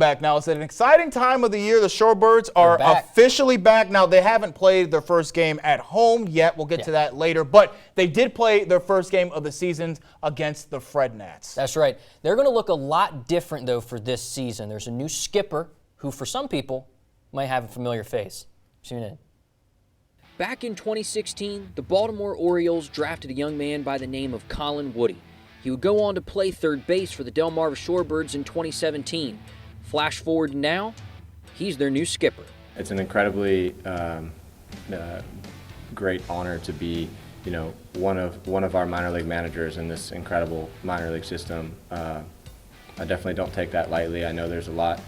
Back now. It's an exciting time of the year. The Shorebirds are officially back. Now, they haven't played their first game at home yet. We'll get to that later. But they did play their first game of the season against the Fred Nats. That's right. They're going to look a lot different, though, for this season. There's a new skipper who, for some people, might have a familiar face. Tune in. Back in 2016, the Baltimore Orioles drafted a young man by the name of Colin Woody. He would go on to play third base for the Delmarva Shorebirds in 2017. Flash forward now, he's their new skipper. It's an incredibly great honor to be, one of our minor league managers in this incredible minor league system. I definitely don't take that lightly. I know there's a lot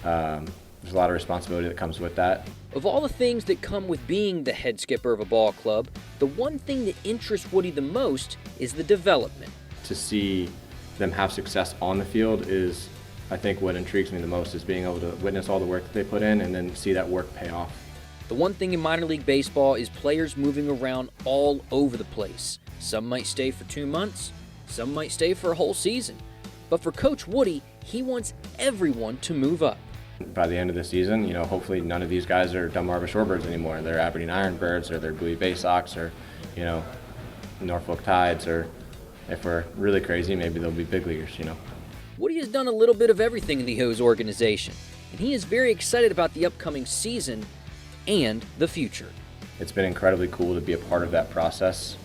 of responsibility that comes with that. Of all the things that come with being the head skipper of a ball club, the one thing that interests Woody the most is the development. To see them have success on the field is, I think, what intrigues me the most, is being able to witness all the work that they put in and then see that work pay off. The one thing in minor league baseball is players moving around all over the place. Some might stay for 2 months, some might stay for a whole season. But for Coach Woody, he wants everyone to move up. By the end of the season, hopefully none of these guys are Delmarva Shorebirds anymore. They're Aberdeen Ironbirds, or they're Bowie Bay Sox, or Norfolk Tides, or if we're really crazy, maybe they'll be big leaguers. Woody has done a little bit of everything in the Hose organization, and he is very excited about the upcoming season and the future. It's been incredibly cool to be a part of that process,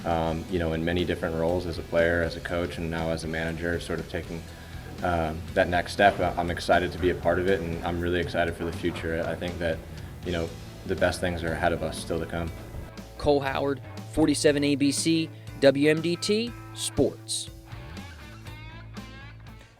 in many different roles, as a player, as a coach, and now as a manager, sort of taking that next step. I'm excited to be a part of it, and I'm really excited for the future. I think that, the best things are ahead of us still to come. Cole Howard, 47 ABC, WMDT Sports.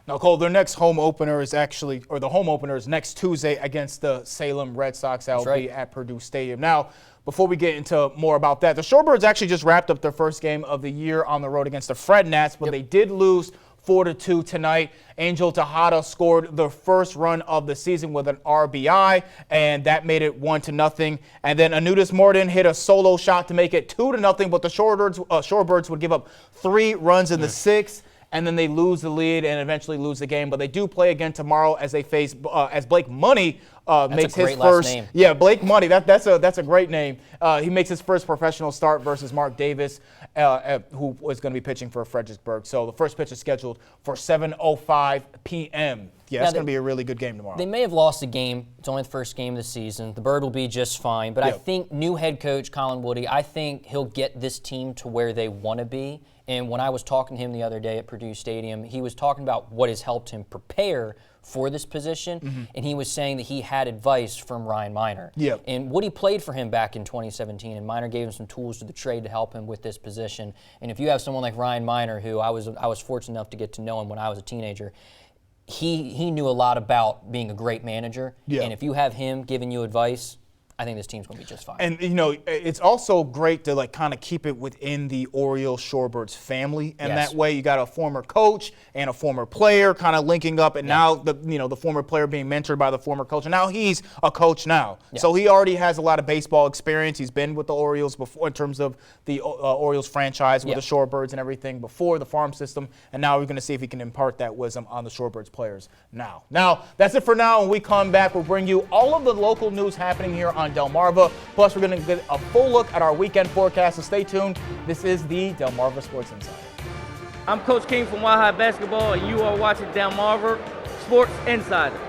Now, Cole, their next home opener is the home opener is next Tuesday against the Salem Red Sox. That will be at Purdue Stadium. Now, before we get into more about that, the Shorebirds actually just wrapped up their first game of the year on the road against the Fred Nats, but they did lose 4-2 tonight. Angel Tejada scored the first run of the season with an RBI, and that made it 1-0. And then Anutis Morton hit a solo shot to make it 2-0, but the Shorebirds would give up 3 runs in the 6th. And then they lose the lead and eventually lose the game. But they do play again tomorrow as they face as Blake Money makes his first. Yeah, Blake Money. That's a great name. He makes his first professional start versus Mark Davis, who was going to be pitching for Fredericksburg. So the first pitch is scheduled for 7:05 p.m. Yeah, it's going to be a really good game tomorrow. They may have lost the game. It's only the first game of the season. The Bird will be just fine. But I think new head coach Colin Woody, I think he'll get this team to where they want to be. And when I was talking to him the other day at Purdue Stadium, he was talking about what has helped him prepare for this position, and he was saying that he had advice from Ryan Miner. And Woody played for him back in 2017, and Miner gave him some tools to the trade to help him with this position. And if you have someone like Ryan Miner, who I was fortunate enough to get to know him when I was a teenager, he knew a lot about being a great manager. And if you have him giving you advice, I think this team's going to be just fine. And, it's also great to, kind of keep it within the Orioles Shorebirds family. And that way you got a former coach and a former player kind of linking up. And now, the former player being mentored by the former coach. And now he's a coach now. So he already has a lot of baseball experience. He's been with the Orioles before in terms of the Orioles franchise with the Shorebirds and everything before the farm system. And now we're going to see if he can impart that wisdom on the Shorebirds players now. Now, that's it for now. When we come back, we'll bring you all of the local news happening here on Delmarva. Plus, we're going to get a full look at our weekend forecast, so stay tuned. This is the Delmarva Sports Insider. I'm Coach King from Wild High Basketball, and you are watching Delmarva Sports Insider.